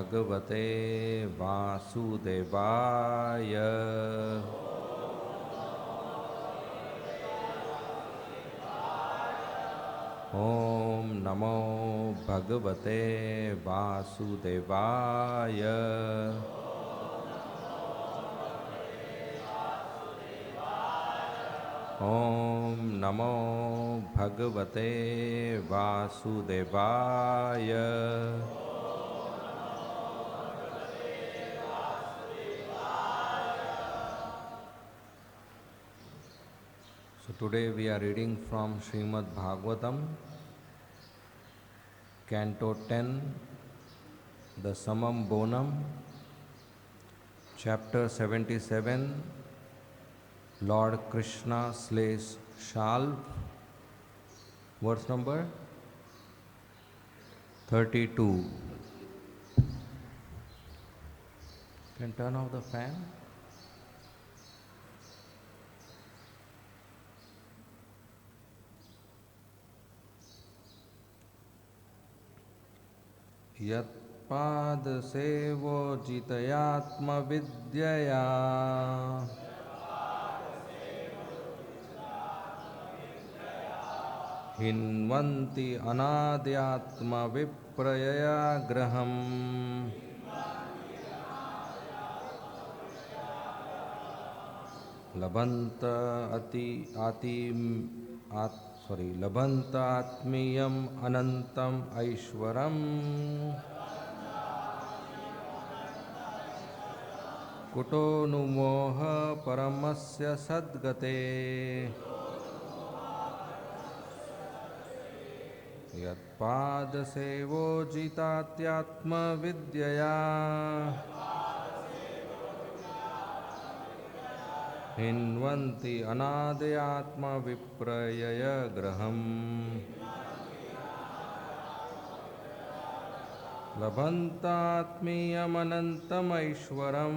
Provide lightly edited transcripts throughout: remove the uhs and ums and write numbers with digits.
Bhagavate Vasudevaya. Om Namo Bhagavate Vasudevaya. Om Namo Bhagavate Vasudevaya. So today we are reading from Srimad Bhagavatam, Canto 10, the Samam Bonam, Chapter 77, Lord Krishna slays Shalv, verse number 32. Can turn off the fan? Yatpad sevo jitayatma vidyaya hinvanti anadyatma viprayaya graham labhanta atmiyam anantam aishwaram kuto numoha paramasya sadgate yatpad sevo jitatyatma vidyaya hinvanti anadayatma viprayaya graham labhantatmiyam anantam aishwaram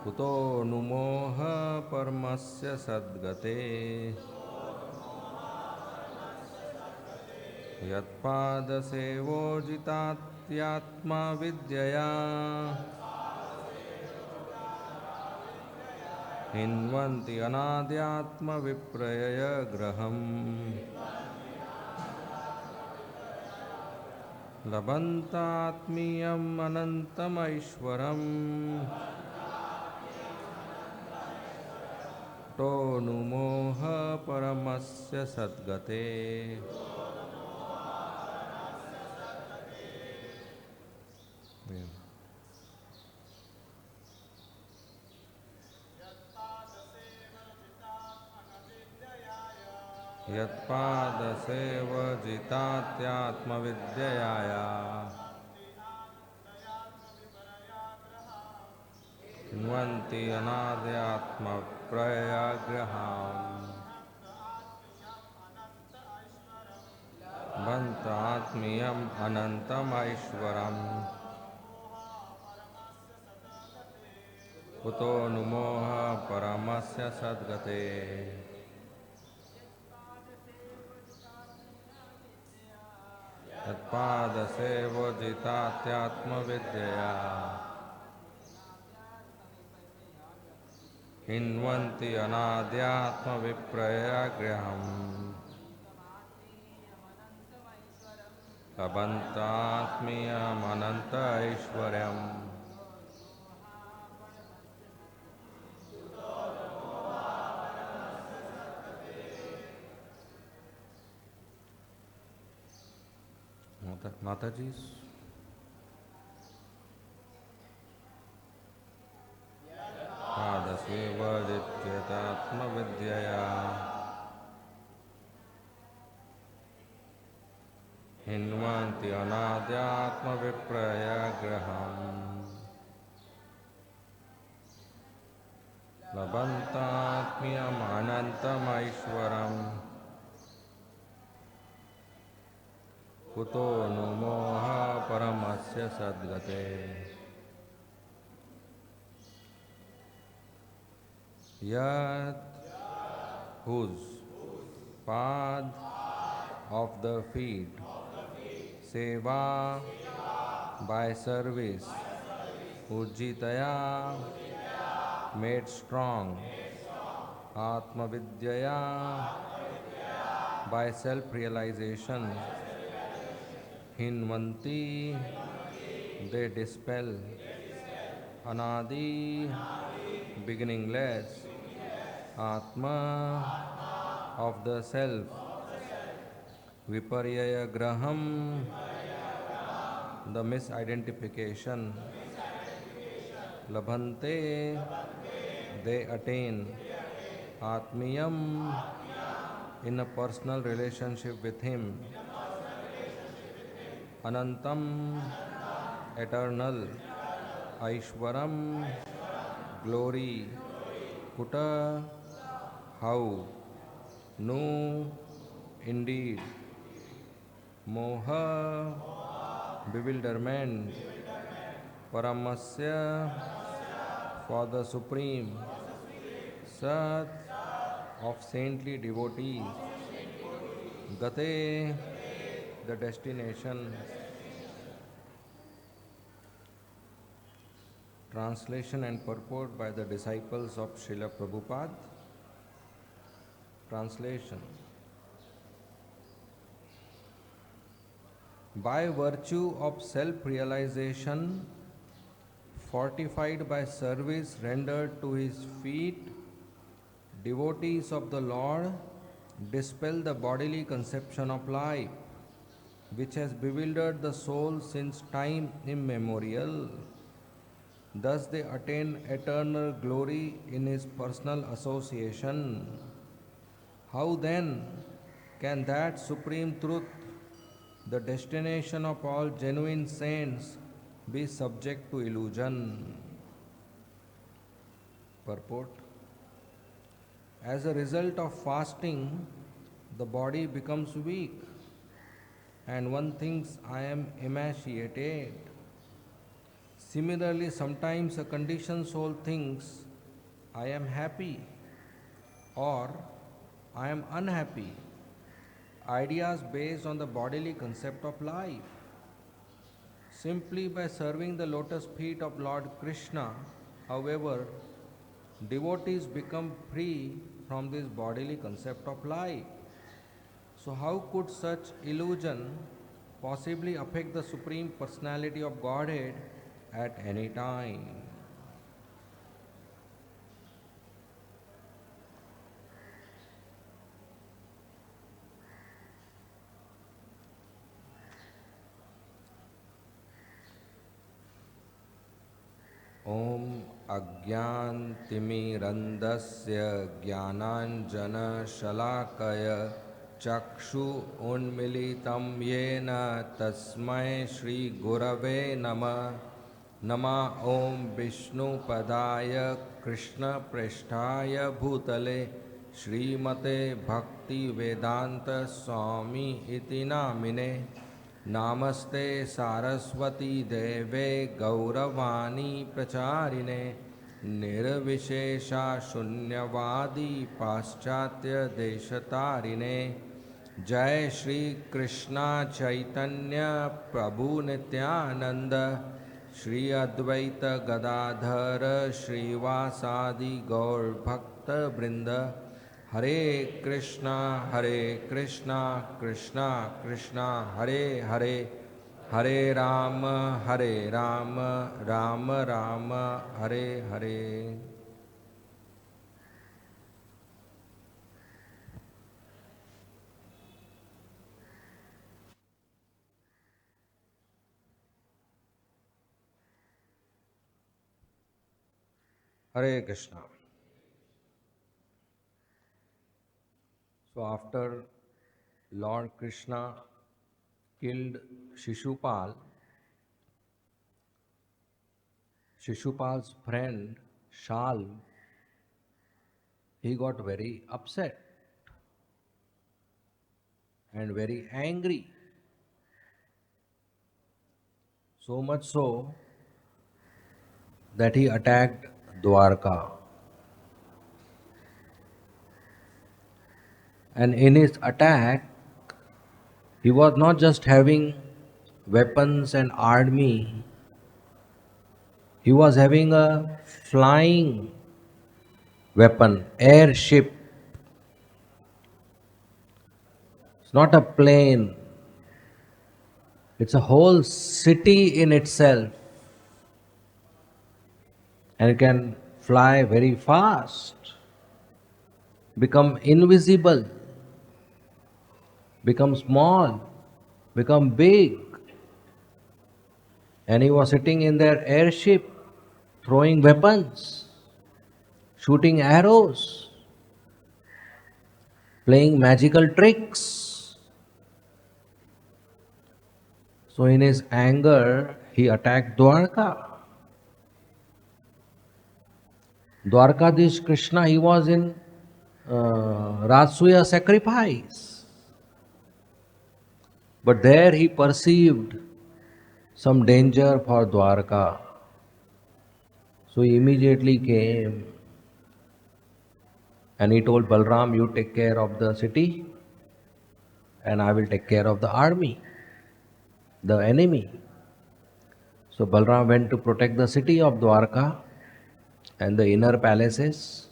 kuto numoha paramasya sadgate yatpada sevo jitatyatma vidyaya hinvanti anadyatma viprayaya graham labhantatmiyam anantam aishwaram to numoha paramasya sadgate. Yatpada seva jitatyatma vidyaya hinvanti anadyatma prayagraham bantatmiyam anantam aishwaram kuto numoha paramasya sadgate. Yatpada sevo jitatyatma vidyaya hinvanti anadyatma viprayagraham labhantatmiyam ananta aishwaryam Mataji's. Padaseva jityatatma vidyaya hinvanti anadyatma viprayagraham labhantatmiyam anantam aishwaram kuto numoha paramasya sadgate. Yat whose path of the feet seva by service, ujjitaya made strong, atma vidyaya by self-realization, hinvanti they dispel, anadi beginningless, atma of the self, viparyaya graham the misidentification, labhante they attain, atmiyam in a personal relationship with him, anantam eternal, aishwaram glory, kuta how, no indeed, moha bewilderment, paramasya for the supreme, sat of saintly devotees, gate the destination. Translation and purport by the disciples of Srila Prabhupada. Translation. By virtue of self-realization, fortified by service rendered to his feet, devotees of the Lord dispel the bodily conception of life, which has bewildered the soul since time immemorial. Thus they attain eternal glory in his personal association. How then can that supreme truth, the destination of all genuine saints, be subject to illusion? Purport. As a result of fasting, the body becomes weak and one thinks, I am emaciated. Similarly, sometimes a conditioned soul thinks, I am happy or I am unhappy. Ideas based on the bodily concept of life. Simply by serving the lotus feet of Lord Krishna, however, devotees become free from this bodily concept of life. So how could such illusion possibly affect the Supreme Personality of Godhead at any time? Om Ajnantimirandasya Jnananjana Shalakaya Chakshu Unmilitam Yena Tasmai Shri Gurave Nama Nama Om Vishnu Padaya Krishna Presthaya Bhutale Srimate Bhakti Vedanta Swami Iti Namine Namaste Saraswati Deve Gauravani Pracharine Nirvishesha Shunyavadi Paschatya Deshatarine Jai Shri Krishna Chaitanya Prabhu Nityananda Shri Advaita Gadadhara Srivasadi Gaur Bhakta Brinda Hare Krishna Krishna Krishna Hare Hare Hare Rama Rama Rama Hare Hare. Hare Krishna. So after Lord Krishna killed Shishupal, Shishupal's friend Shal, he got very upset and very angry. So much so that he attacked Dwarka. And in his attack, he was not just having weapons and army. He was having a flying weapon, airship. It's not a plane, it's a whole city in itself. And it can fly very fast, become invisible, become small, become big. And he was sitting in their airship, throwing weapons, shooting arrows, playing magical tricks. So, in his anger, he attacked Dwarka. Dwarkadish Krishna, he was in Rasuya sacrifice. But there he perceived some danger for Dwarka. So he immediately came and he told Balram, you take care of the city and I will take care of the army, the enemy. So Balram went to protect the city of Dwarka and the inner palaces,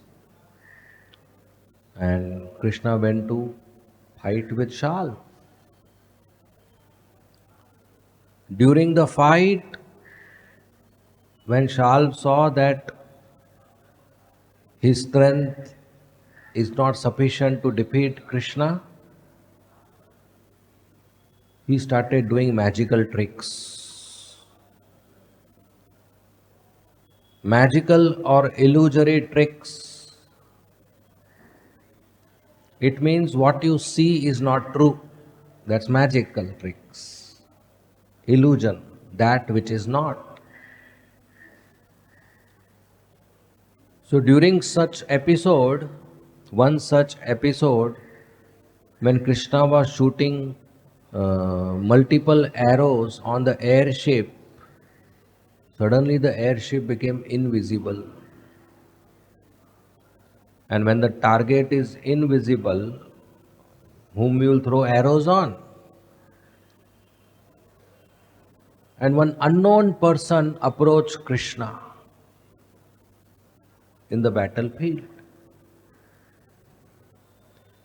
and Krishna went to fight with Shal. During the fight, when Shal saw that his strength is not sufficient to defeat Krishna, he started doing magical tricks. Magical or illusory tricks. It means what you see is not true. That's magical tricks. Illusion, that which is not. So during one such episode, when Krishna was shooting multiple arrows on the airship, suddenly the airship became invisible. And when the target is invisible, whom you will throw arrows on? And one unknown person approached Krishna in the battlefield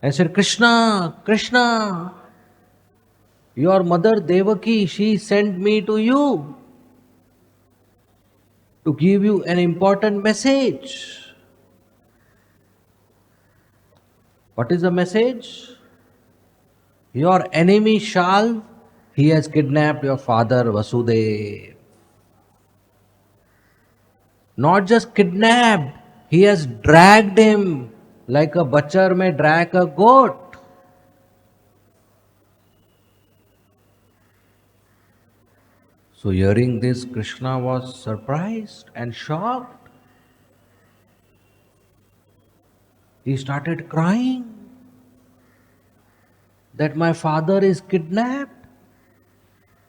and said, Krishna, Krishna, your mother Devaki, she sent me to you to give you an important message. What is the message? Your enemy Shal, he has kidnapped your father Vasudeva. Not just kidnapped, he has dragged him like a butcher may drag a goat. So hearing this, Krishna was surprised and shocked. He started crying that my father is kidnapped,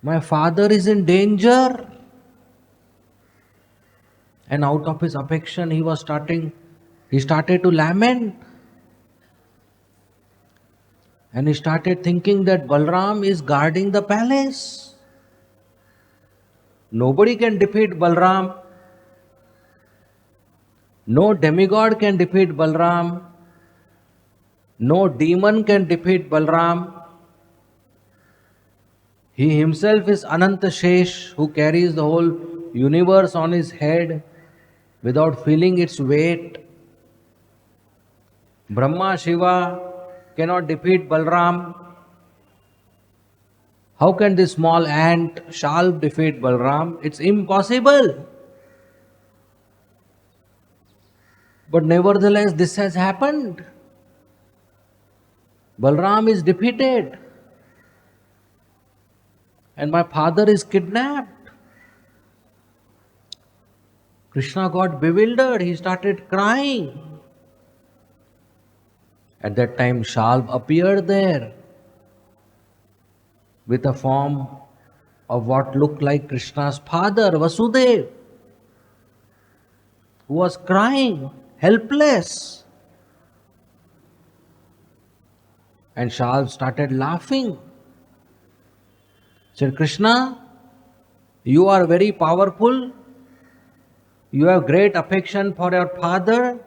my father is in danger. And out of his affection, he started to lament. And he started thinking that Balram is guarding the palace. Nobody can defeat Balram. No demigod can defeat Balram. No demon can defeat Balram. He himself is Ananta Shesh, who carries the whole universe on his head without feeling its weight. Brahma, Shiva cannot defeat Balram. How can this small ant Shal defeat Balram? It's impossible. But nevertheless, this has happened. Balram is defeated. And my father is kidnapped. Krishna got bewildered. He started crying. At that time, Shal appeared there with a form of what looked like Krishna's father, Vasudeva, who was crying, helpless. And Shal started laughing. Said, Krishna, you are very powerful. You have great affection for your father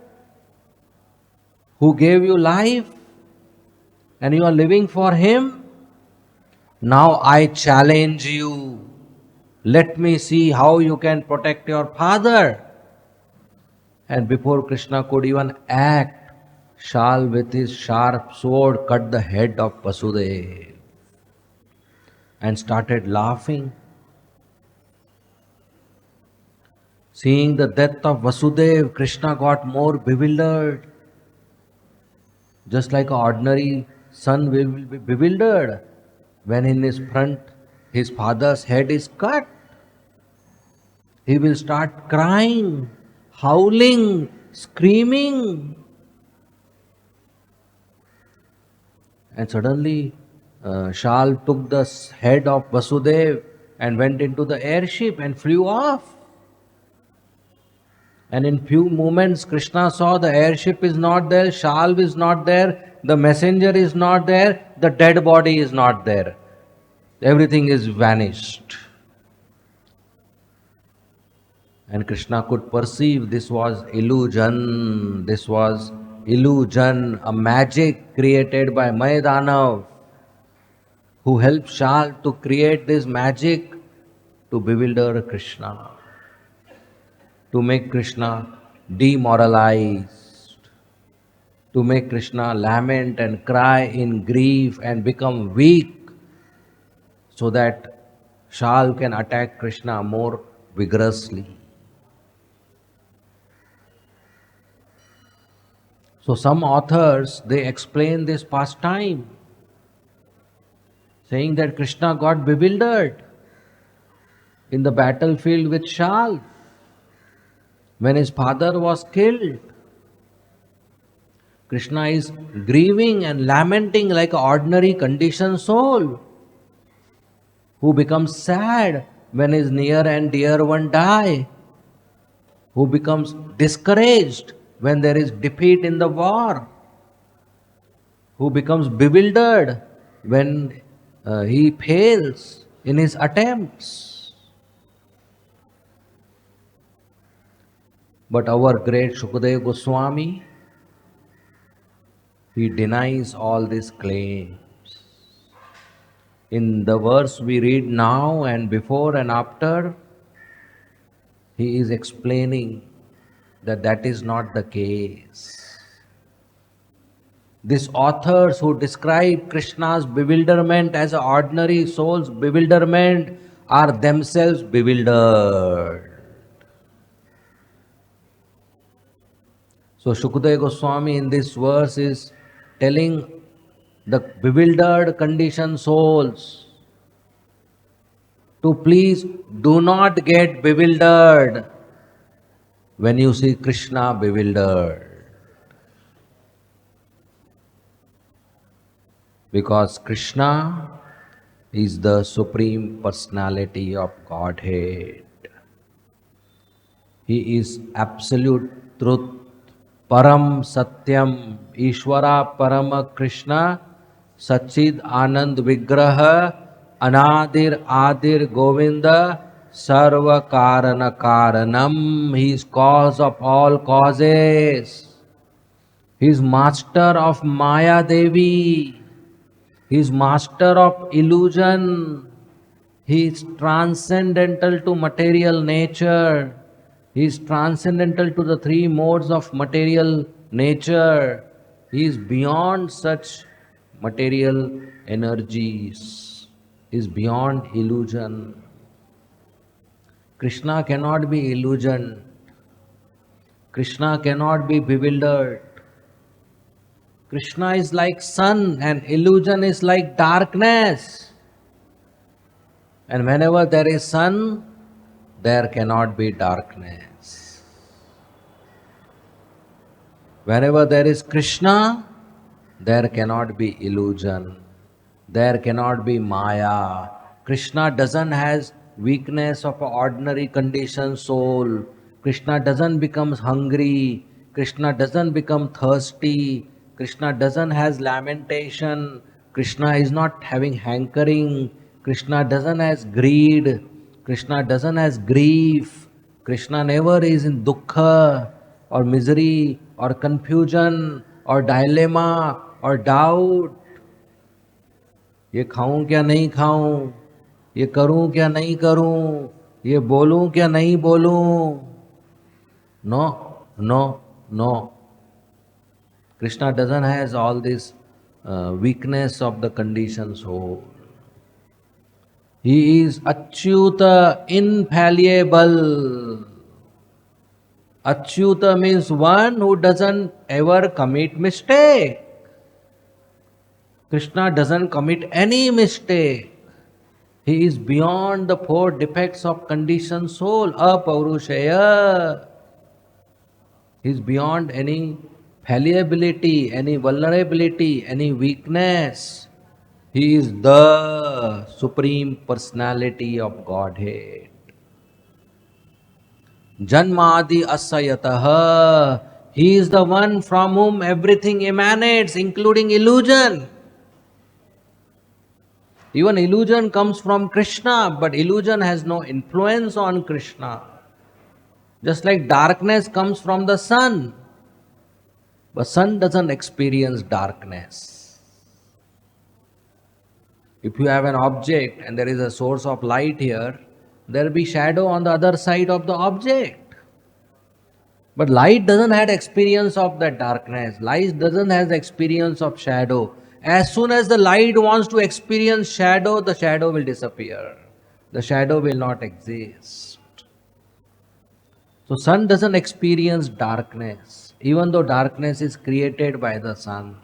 who gave you life and you are living for him. Now I challenge you. Let me see how you can protect your father. And before Krishna could even act, Shal with his sharp sword cut the head of Vasudeva and started laughing. Seeing the death of Vasudeva, Krishna got more bewildered. Just like an ordinary son will be bewildered when in his front his father's head is cut. He will start crying, howling, screaming. And suddenly Shal took the head of Vasudeva and went into the airship and flew off. And in few moments, Krishna saw the airship is not there, Shal is not there, the messenger is not there, the dead body is not there. Everything is vanished. And Krishna could perceive this was illusion, a magic created by Maydanav, who helped Shal to create this magic to bewilder Krishna, to make Krishna demoralized, to make Krishna lament and cry in grief and become weak, so that Shal can attack Krishna more vigorously. So some authors, they explain this pastime, saying that Krishna got bewildered in the battlefield with Shal when his father was killed. Krishna is grieving and lamenting like an ordinary conditioned soul who becomes sad when his near and dear one die, who becomes discouraged when there is defeat in the war, who becomes bewildered when he fails in his attempts. But our great Shukadeva Goswami, he denies all these claims. In the verse we read now and before and after, he is explaining that that is not the case. These authors who describe Krishna's bewilderment as an ordinary soul's bewilderment are themselves bewildered. So Shukadeva Goswami in this verse is telling the bewildered conditioned souls to please do not get bewildered when you see Krishna bewildered. Because Krishna is the Supreme Personality of Godhead. He is absolute truth, Param Satyam, Ishvara Parama Krishna, Satchid Anand Vigraha, Anadir Adir Govinda, Sarva Karana Karanam. He is cause of all causes. He is master of Maya Devi. He is master of illusion. He is transcendental to material nature. He is transcendental to the three modes of material nature. He is beyond such material energies. He is beyond illusion. Krishna cannot be illusion. Krishna cannot be bewildered. Krishna is like sun and illusion is like darkness. And whenever there is sun, there cannot be darkness. Wherever there is Krishna, there cannot be illusion. There cannot be Maya. Krishna doesn't has weakness of an ordinary conditioned soul. Krishna doesn't become hungry. Krishna doesn't become thirsty. Krishna doesn't has lamentation. Krishna is not having hankering. Krishna doesn't has greed. Krishna doesn't has grief. Krishna never is in dukkha or misery or confusion or dilemma or doubt. ये खाऊं क्या नहीं खाऊं, ये करूं क्या नहीं करूं, ये बोलूं क्या नहीं बोलूं. No, no, no. Krishna doesn't has all this weakness of the conditioned soul. He is Achyuta, infallible. Achyuta means one who doesn't ever commit mistake. Krishna doesn't commit any mistake. He is beyond the four defects of conditioned soul. Apaurushaya. He is beyond any fallibility, any vulnerability, any weakness. He is the Supreme Personality of Godhead. Janmadi asayataha. He is the one from whom everything emanates, including illusion. Even illusion comes from Krishna, but illusion has no influence on Krishna. Just like darkness comes from the sun, but sun doesn't experience darkness. If you have an object and there is a source of light here, there will be shadow on the other side of the object. But light doesn't have experience of that darkness. Light doesn't have experience of shadow. As soon as the light wants to experience shadow, the shadow will disappear. The shadow will not exist. So sun doesn't experience darkness, even though darkness is created by the sun.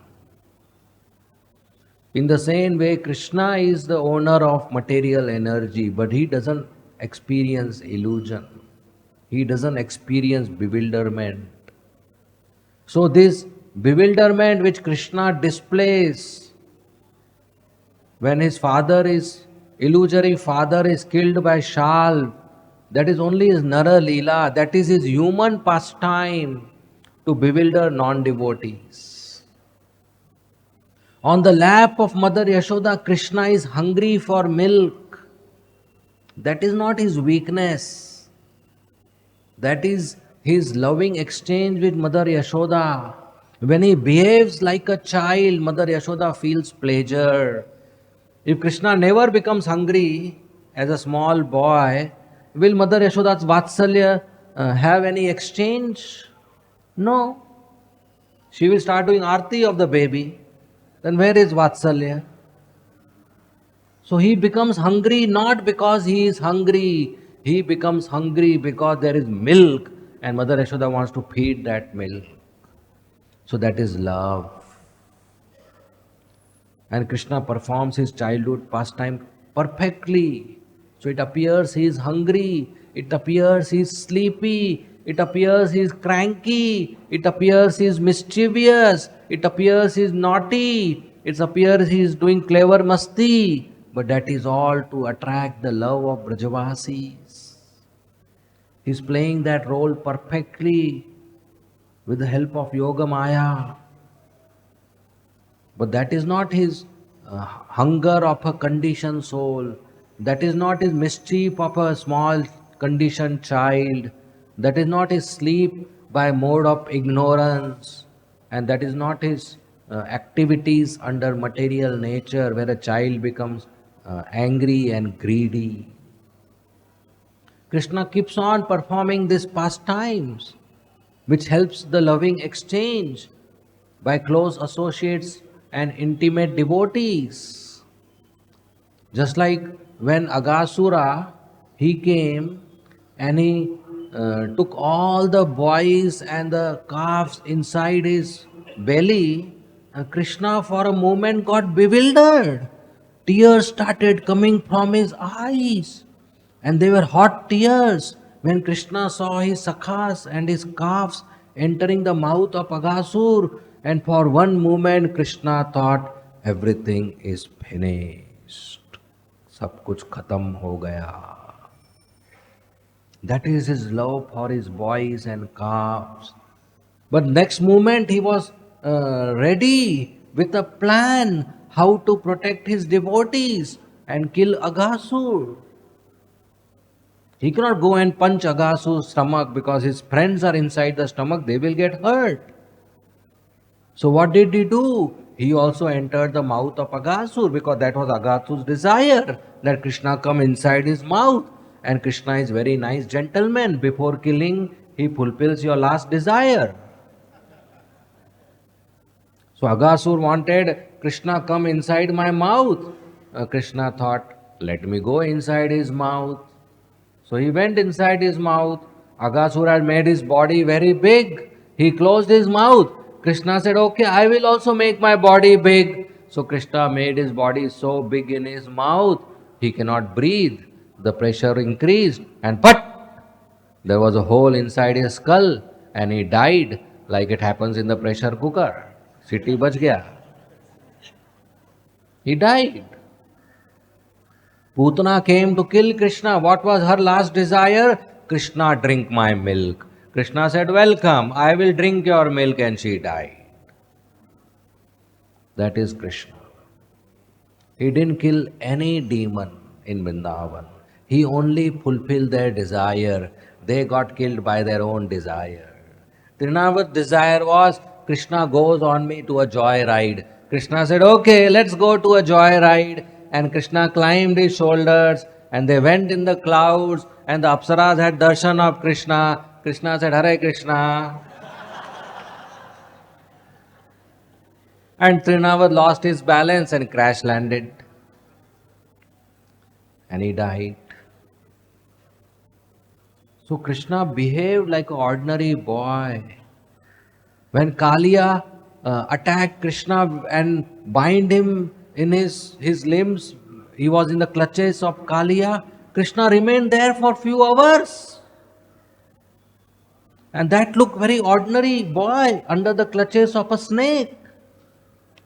In the same way, Krishna is the owner of material energy, but he doesn't experience illusion. He doesn't experience bewilderment. So this bewilderment which Krishna displays when his illusory father is killed by Shal, that is only his Nara Leela, that is his human pastime to bewilder non-devotees. On the lap of Mother Yashoda, Krishna is hungry for milk. That is not his weakness. That is his loving exchange with Mother Yashoda. When he behaves like a child, Mother Yashoda feels pleasure. If Krishna never becomes hungry as a small boy, will Mother Yashoda's Vatsalya have any exchange? No. She will start doing arati of the baby. Then where is Vatsalya? So he becomes hungry not because he is hungry. He becomes hungry because there is milk and Mother Yashoda wants to feed that milk. So that is love. And Krishna performs his childhood pastime perfectly. So it appears he is hungry, it appears he is sleepy, it appears he is cranky, it appears he is mischievous, it appears he is naughty, it appears he is doing clever masti. But that is all to attract the love of Brajavasis. He is playing that role perfectly with the help of Yoga Maya. But that is not his hunger of a conditioned soul. That is not his mischief of a small conditioned child. That is not his sleep by mode of ignorance. And that is not his activities under material nature where a child becomes angry and greedy. Krishna keeps on performing these pastimes, which helps the loving exchange by close associates and intimate devotees. Just like when Agasura, he came and he took all the boys and the calves inside his belly, Krishna for a moment got bewildered. Tears started coming from his eyes. And they were hot tears when Krishna saw his sakhas and his calves entering the mouth of Agasur. And for one moment Krishna thought everything is finished. Sab kuch khatam ho gaya. That is his love for his boys and calves. But next moment he was ready with a plan how to protect his devotees. and kill Aghasur. He cannot go and punch Aghasur's stomach because his friends are inside the stomach, they will get hurt. So what did he do? He also entered the mouth of Aghasur because that was Aghasur's desire that Krishna come inside his mouth. And Krishna is very nice gentleman. Before killing, he fulfills your last desire. So Aghasur wanted Krishna come inside my mouth. Krishna thought, let me go inside his mouth. So he went inside his mouth. Aghasur had made his body very big. He closed his mouth. Krishna said, okay, I will also make my body big. So Krishna made his body so big in his mouth, he cannot breathe. The pressure increased and there was a hole inside his skull and he died like it happens in the pressure cooker. Siti bach gaya. He died. Putana came to kill Krishna. What was her last desire? Krishna, drink my milk. Krishna said, welcome, I will drink your milk, and she died. That is Krishna. He didn't kill any demon in Vrindavan. He only fulfilled their desire. They got killed by their own desire. Trinava's desire was, Krishna goes on me to a joy ride. Krishna said, okay, let's go to a joy ride. And Krishna climbed his shoulders and they went in the clouds and the Apsaras had darshan of Krishna. Krishna said, Hare Krishna. And Trinavad lost his balance and crash landed. And he died. So Krishna behaved like an ordinary boy. When Kaliya attacked Krishna and bind him in his limbs, he was in the clutches of Kaliya. Krishna remained there for few hours. And that looked very ordinary boy under the clutches of a snake.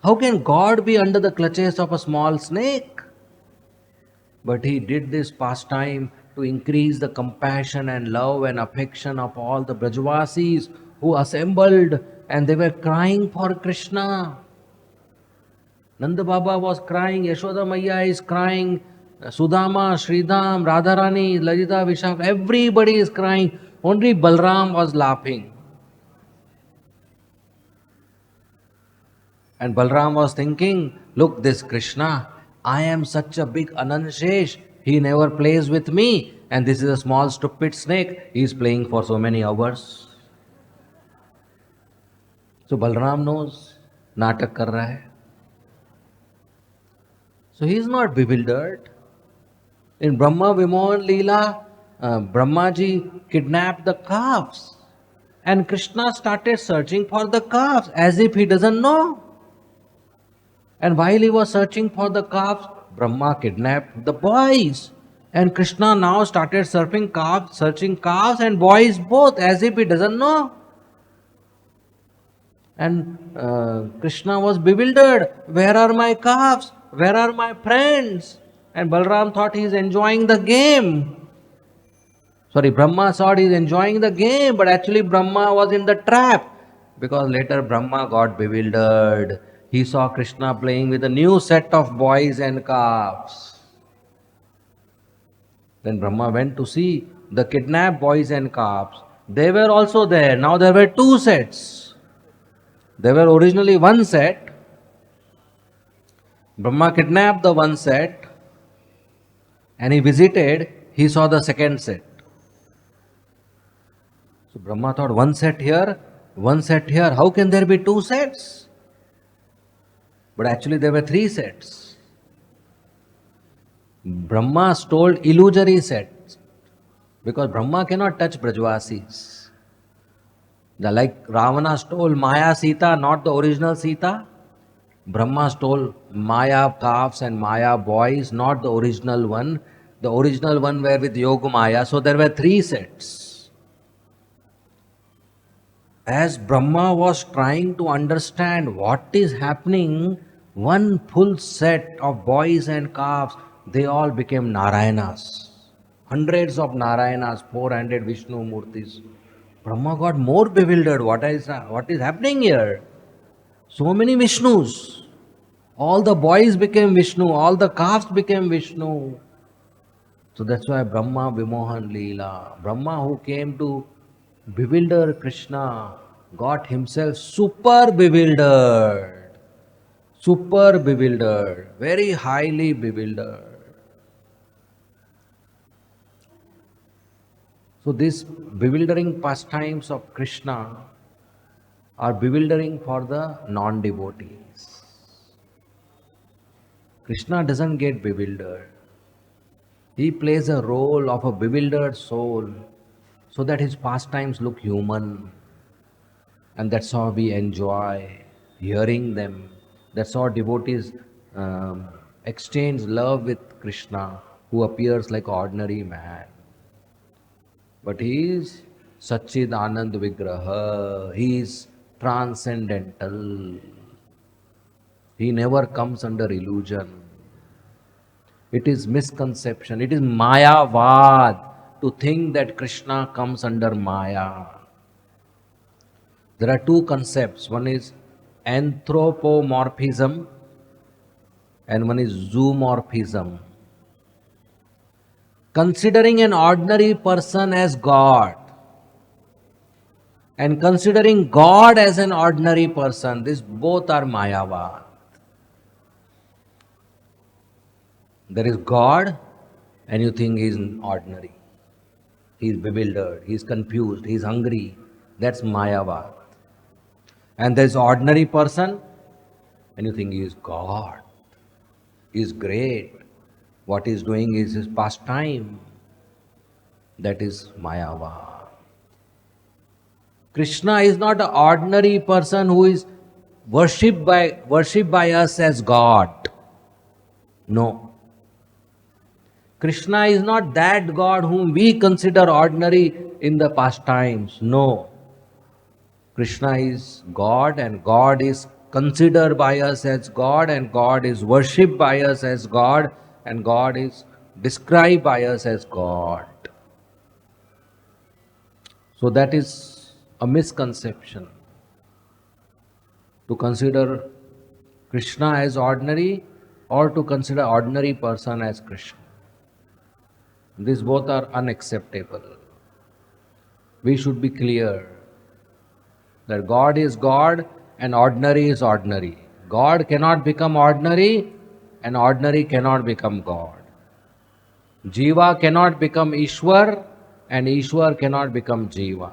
How can God be under the clutches of a small snake? But he did this pastime to increase the compassion and love and affection of all the Brajavasis who assembled and they were crying for Krishna. Nanda Baba was crying, Yashoda Maya is crying, Sudama, Sridham, Radharani, Lajita, Vishak, everybody is crying. Only Balram was laughing. And Balram was thinking, look, this Krishna, I am such a big Ananshesh, he never plays with me, and this is a small stupid snake, he is playing for so many hours. So Balram knows, natak kar raha hai. So he is not bewildered. In Brahma Vimohan Leela, Brahmaji kidnapped the calves, and Krishna started searching for the calves as if he doesn't know. And while he was searching for the calves, Brahma kidnapped the boys. And Krishna now started searching calves and boys both as if he doesn't know. And Krishna was bewildered. Where are my calves? Where are my friends? And Balram thought he is enjoying the game. Brahma thought he is enjoying the game, but actually Brahma was in the trap. Because later Brahma got bewildered. He saw Krishna playing with a new set of boys and calves. Then Brahma went to see the kidnapped boys and calves. They were also there. Now there were two sets. There were originally one set. Brahma kidnapped the one set and he visited, he saw the second set. So Brahma thought, one set here, how can there be two sets? But actually there were three sets. Brahma stole illusory sets because Brahma cannot touch Brajavasis. Like Ravana stole Maya Sita, not the original Sita. Brahma stole Maya calves and Maya boys, not the original one. The original one were with Yoga Maya. So there were three sets. As Brahma was trying to understand what is happening, one full set of boys and calves, they all became Narayanas. Hundreds of Narayanas, 400 Vishnu Murtis. Brahma got more bewildered. What is happening here? So many Vishnus, All the boys became Vishnu, all the castes became Vishnu. So that's why Brahma Vimohan Leela. Brahma, who came to bewilder Krishna, got himself super bewildered, very highly bewildered. So these bewildering pastimes of Krishna are bewildering for the non-devotees. Krishna doesn't get bewildered. He plays a role of a bewildered soul so that his pastimes look human. And that's how we enjoy hearing them. That's how devotees exchange love with Krishna, who appears like ordinary man. But he is Satchid Anand Vigraha. He is transcendental. He never comes under illusion. It is misconception. It is Mayavad to think that Krishna comes under Maya. There are two concepts. One is anthropomorphism and one is zoomorphism. Considering an ordinary person as God and considering God as an ordinary person, these both are Mayavad. There is God and you think he is ordinary. He is bewildered, he is confused, he is hungry. That's Mayavad. And there is ordinary person and you think he is God. He is great. What he is doing is his pastime. That is Mayavad. Krishna is not an ordinary person who is worshipped by us as God. No. Krishna is not that God whom we consider ordinary in the pastimes. No. Krishna is God and God is considered by us as God and God is worshipped by us as God and God is described by us as God. So that is a misconception. To consider Krishna as ordinary or to consider ordinary person as Krishna. These both are unacceptable. We should be clear that God is God and ordinary is ordinary. God cannot become ordinary and ordinary cannot become God. Jiva cannot become Ishwar and Ishwar cannot become Jiva.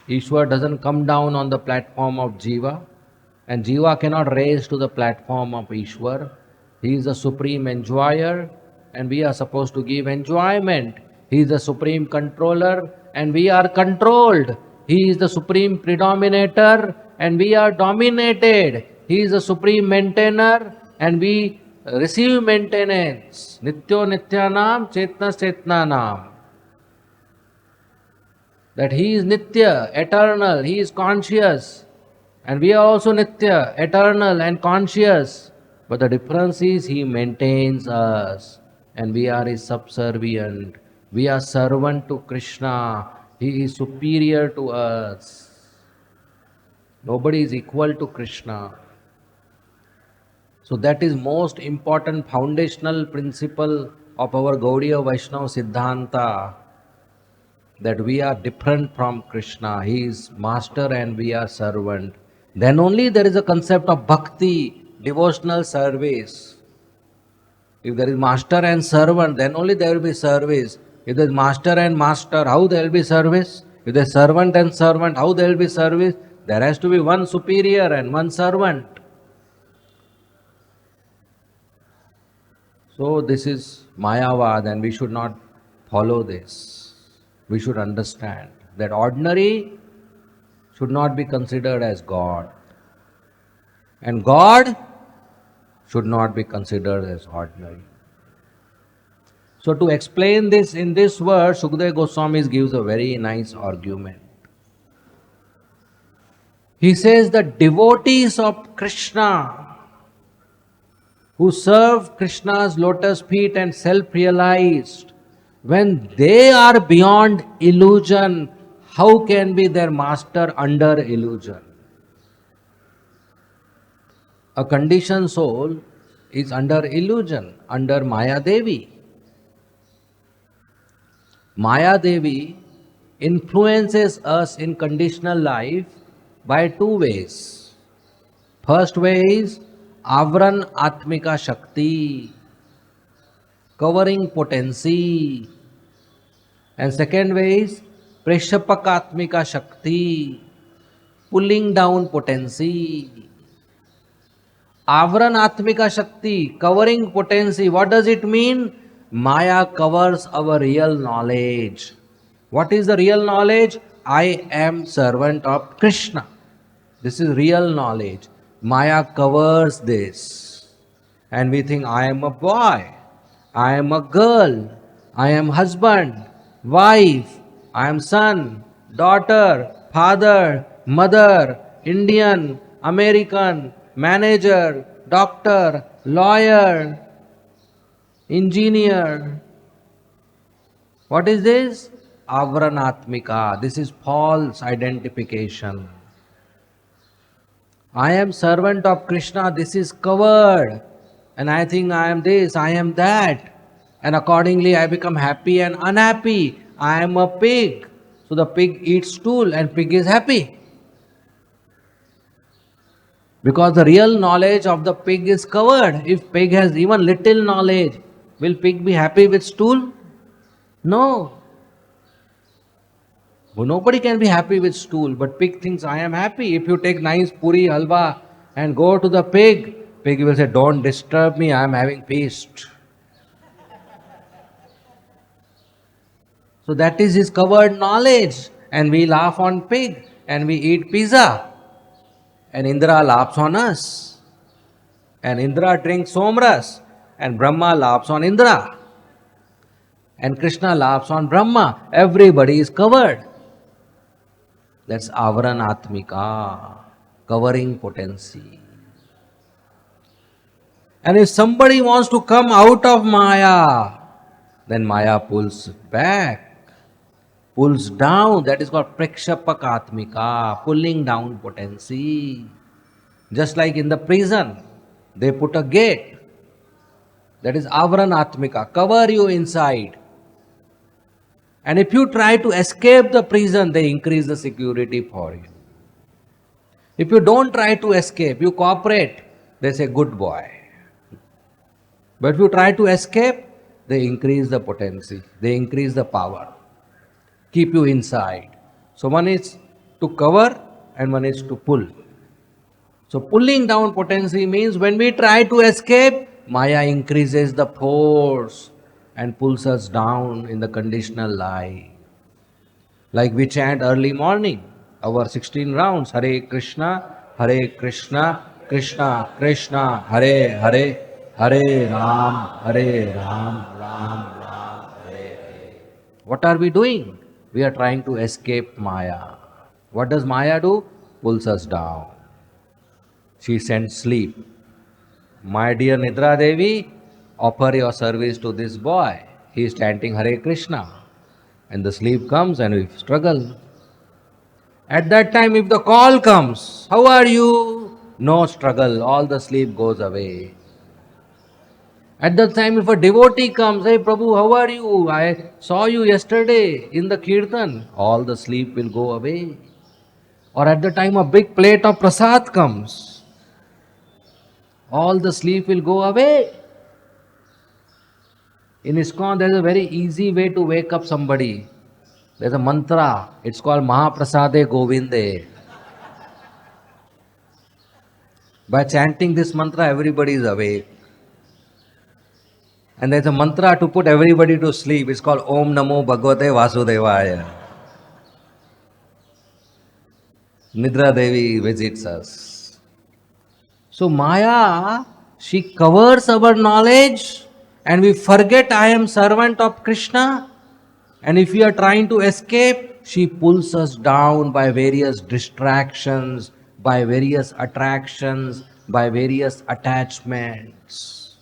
Ishwar doesn't come down on the platform of Jiva and Jiva cannot raise to the platform of Ishwar. He is the supreme enjoyer and we are supposed to give enjoyment. He is the supreme controller and we are controlled. He is the supreme predominator and we are dominated. He is the supreme maintainer and we receive maintenance. Nityo Nityanam Chetna Chetnanam. That he is Nitya, eternal, he is conscious. And we are also Nitya, eternal and conscious. But the difference is he maintains us and we are his subservient. We are servant to Krishna. He is superior to us. Nobody is equal to Krishna. So that is most important foundational principle of our Gaudiya Vaishnava Siddhanta. That we are different from Krishna. He is master and we are servant. Then only there is a concept of bhakti, devotional service. If there is master and servant, then only there will be service. If there is master and master, how there will be service? If there is servant and servant, how there will be service? There has to be one superior and one servant. So this is Mayavad and we should not follow this. We should understand that ordinary should not be considered as God. And God should not be considered as ordinary. So to explain this in this verse, Sukadeva Goswami gives a very nice argument. He says the devotees of Krishna who serve Krishna's lotus feet and self-realized, when they are beyond illusion, how can be their master under illusion? A conditioned soul is under illusion, under Maya Devi. Maya Devi influences us in conditional life by two ways. First way is Avran Atmika Shakti, covering potency. And second way is Preshapakatmika Shakti, pulling down potency. Avran Atmika Shakti, covering potency. What does it mean? Maya covers our real knowledge. What is the real knowledge? I am servant of Krishna. This is real knowledge. Maya covers this. And we think, I am a boy, I am a girl, I am husband, wife, I am son, daughter, father, mother, Indian, American, manager, doctor, lawyer, engineer. What is this? Avranatmika. This is false identification. I am servant of Krishna, this is covered. And I think I am this, I am that. And accordingly I become happy and unhappy. I am a pig. So the pig eats stool and pig is happy. Because the real knowledge of the pig is covered. If pig has even little knowledge, will pig be happy with stool? No. Nobody can be happy with stool, but pig thinks I am happy. If you take nice puri halwa and go to the pig, pig will say, don't disturb me, I am having feast. So that is his covered knowledge. And we laugh on pig and we eat pizza. And Indra laughs on us. And Indra drinks somras. And Brahma laughs on Indra. And Krishna laughs on Brahma. Everybody is covered. That's Avaranatmika, covering potency. And if somebody wants to come out of Maya, then Maya pulls back, pulls down. That is called Prekshapakatmika, pulling down potency. Just like in the prison, they put a gate. That is Avaranatmika, cover you inside. And if you try to escape the prison, they increase the security for you. If you don't try to escape, you cooperate, they say, good boy. But if you try to escape, they increase the potency, they increase the power, keep you inside. So one is to cover and one is to pull. So pulling down potency means when we try to escape, Maya increases the force and pulls us down in the conditional life. Like we chant early morning, our 16 rounds, Hare Krishna, Krishna Krishna, Hare Hare, Hare Ram, Ram Ram, Hare Hare. What are we doing? We are trying to escape Maya. What does Maya do? Pulls us down. She sends sleep. My dear Nidra Devi, offer your service to this boy. He is chanting Hare Krishna. And the sleep comes and we struggle. At that time, if the call comes, how are you? No struggle, all the sleep goes away. At that time, if a devotee comes, hey Prabhu, how are you? I saw you yesterday in the kirtan, all the sleep will go away. Or at the time a big plate of prasad comes, all the sleep will go away. In ISKCON, there is a very easy way to wake up somebody. There is a mantra. It's called Mahaprasade Govinde. By chanting this mantra, everybody is awake. And there is a mantra to put everybody to sleep. It's called Om Namo Bhagavate Vasudevaya. Nidra Devi visits us. So Maya, she covers our knowledge. And we forget I am servant of Krishna. And if we are trying to escape, she pulls us down by various distractions, by various attractions, by various attachments.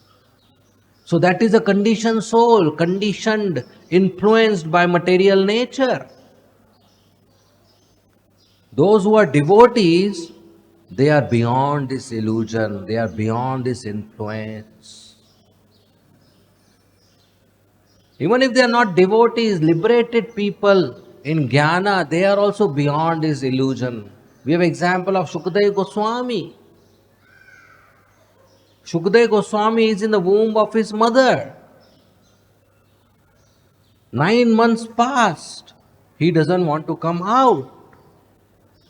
So that is a conditioned soul, conditioned, influenced by material nature. Those who are devotees, They are beyond this illusion, they are beyond this influence. Even if they are not devotees, liberated people in jnana, they are also beyond this illusion. We have example of Shukadeva Goswami. Shukadeva Goswami is in the womb of his mother. 9 months passed. He doesn't want to come out.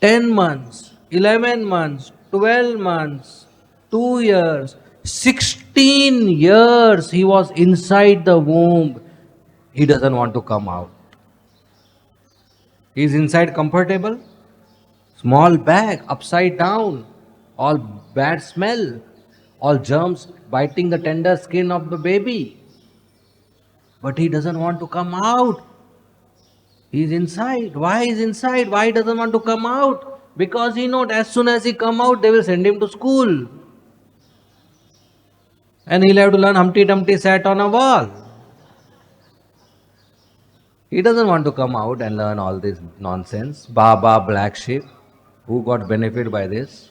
10 months, 11 months, 12 months, 2 years, 16 years he was inside the womb. He doesn't want to come out. He is inside comfortable, small bag, upside down, all bad smell, all germs biting the tender skin of the baby. But he doesn't want to come out. He is inside. Why is inside? Why he doesn't want to come out? Because he knows as soon as he come out, they will send him to school. And he'll have to learn Humpty Dumpty sat on a wall. He doesn't want to come out and learn all this nonsense. Baba, black sheep. Who got benefit by this?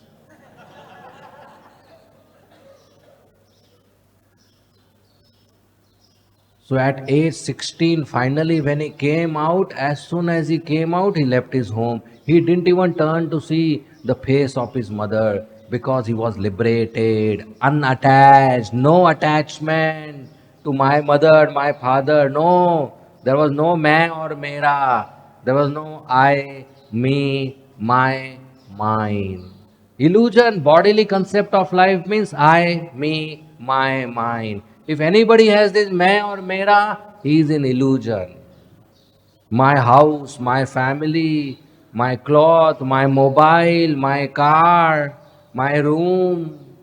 So at age 16, finally when he came out, as soon as he came out, he left his home. He didn't even turn to see the face of his mother because he was liberated, unattached, no attachment to my mother, my father. No, there was no मैं or मेरा. There was no I, me, my, mine. Illusion, bodily concept of life means I, me, my, mine. If anybody has this मैं or मेरा, he is in illusion. My house, my family, my cloth, my mobile, my car, my room,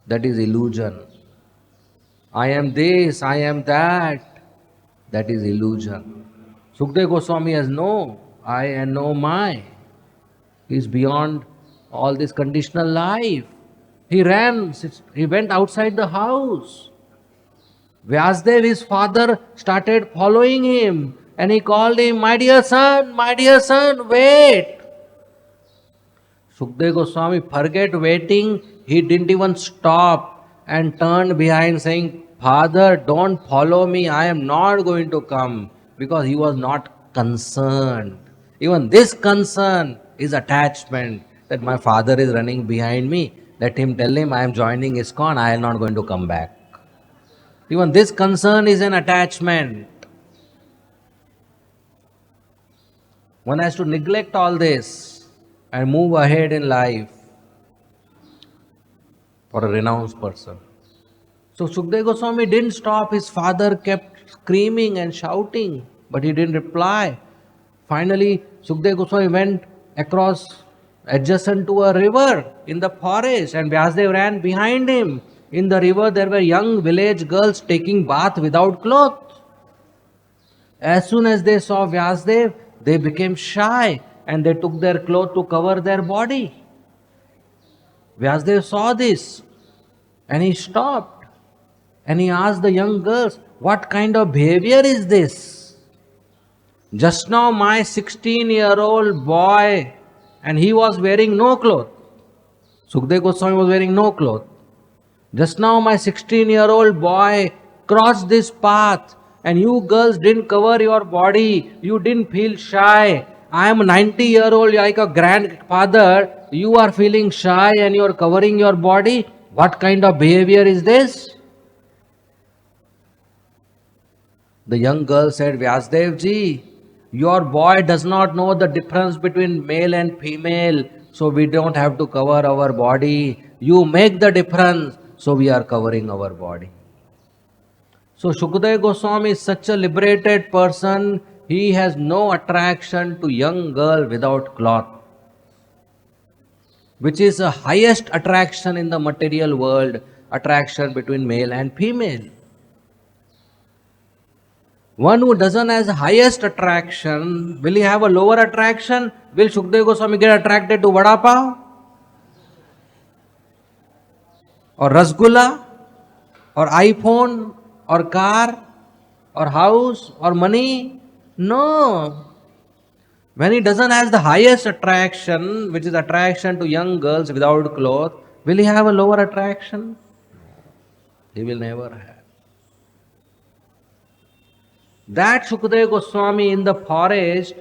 that is illusion. I am this, I am that, that is illusion. Sukadeva Goswami has no I and no my. He is beyond all this conditional life. He ran, he went outside the house. Vyasdev, his father, started following him and he called him, my dear son, wait. Sukadeva Goswami forget waiting, he didn't even stop and turned behind saying, Father, don't follow me, I am not going to come, because he was not concerned. Even this concern is attachment, that my father is running behind me. Let him tell him I am joining ISKCON, I am not going to come back. Even this concern is an attachment. One has to neglect all this and move ahead in life for a renounced person. So Sukadeva Goswami didn't stop. His father kept screaming and shouting, but he didn't reply. Finally, Sukadeva Goswami went across adjacent to a river in the forest and Vyasdev ran behind him. In the river there were young village girls taking bath without clothes. As soon as they saw Vyasdev, they became shy and they took their clothes to cover their body. Vyasdev saw this and he stopped and he asked the young girls, what kind of behavior is this? Just now my 16-year-old boy, and he was wearing no clothes. Sukadeva Goswami was wearing no clothes. Just now my 16-year-old boy crossed this path and you girls didn't cover your body, you didn't feel shy. I am 90-year-old like a grandfather, you are feeling shy and you are covering your body. What kind of behavior is this? The young girl said, Vyasdev ji, your boy does not know the difference between male and female, so we don't have to cover our body. You make the difference, so we are covering our body. So Shukadeva Goswami is such a liberated person, he has no attraction to young girl without cloth, which is the highest attraction in the material world, attraction between male and female. One who doesn't have the highest attraction, will he have a lower attraction? Will Shukadeva Goswami get attracted to vada pav? Or rasgulla? Or iPhone? Or car? Or house? Or money? No. When he doesn't have the highest attraction, which is attraction to young girls without clothes, will he have a lower attraction? He will never have. That Shukadeva Goswami in the forest,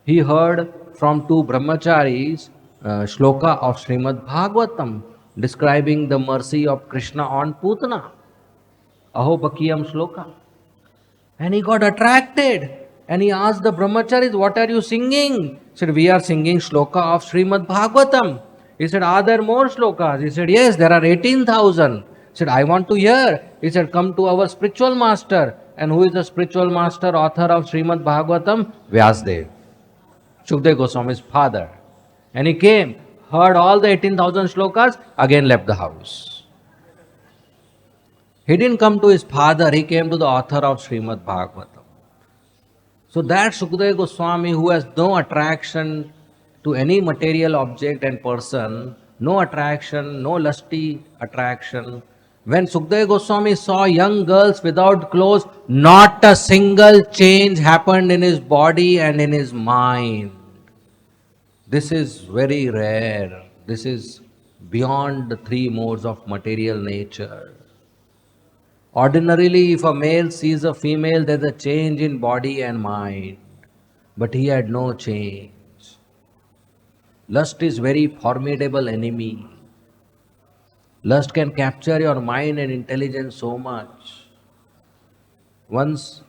he heard from two brahmacharis shloka of Srimad Bhagavatam describing the mercy of Krishna on Putana. Ahopakiyam shloka. And he got attracted and he asked the brahmacharis, "What are you singing?" He said, "We are singing shloka of Srimad Bhagavatam." He said, "Are there more shlokas?" He said, "Yes, there are 18,000. He said, "I want to hear." He said, "Come to our spiritual master." And who is the spiritual master, author of Srimad Bhagavatam? Vyasdev, Shukdev Goswami's father. And he came, heard all the 18,000 shlokas, again left the house. He didn't come to his father, he came to the author of Srimad Bhagavatam. So that Shukadeva Goswami, who has no attraction to any material object and person, no attraction, no lusty attraction, when Shukadeva Goswami saw young girls without clothes, not a single change happened in his body and in his mind. This is very rare. This is beyond the three modes of material nature. Ordinarily, if a male sees a female, there's a change in body and mind. But he had no change. Lust is very formidable enemy. Lust can capture your mind and intelligence so much. Once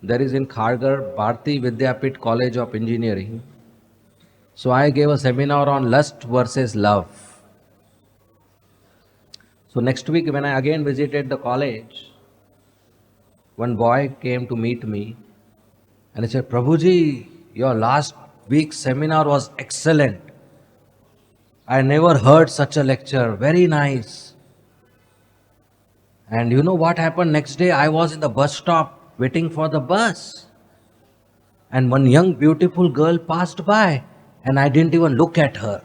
there is in Kharghar, Bharati Vidyapit College of Engineering. So I gave a seminar on lust versus love. So next week when I again visited the college, one boy came to meet me and he said, "Prabhuji, your last week's seminar was excellent. I never heard such a lecture, very nice." And you know what happened next day? I was in the bus stop waiting for the bus. And one young beautiful girl passed by and I didn't even look at her.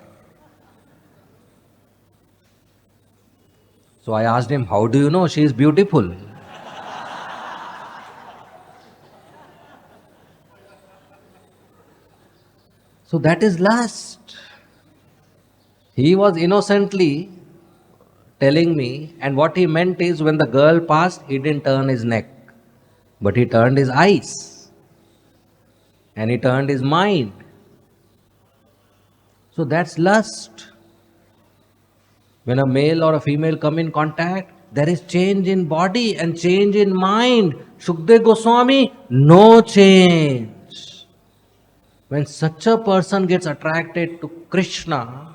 So I asked him, "How do you know she is beautiful?" So that is lust. He was innocently telling me, and what he meant is when the girl passed, he didn't turn his neck, but he turned his eyes and he turned his mind. So that's lust. When a male or a female come in contact, there is change in body and change in mind. Shukdev Goswami, no change. When such a person gets attracted to Krishna,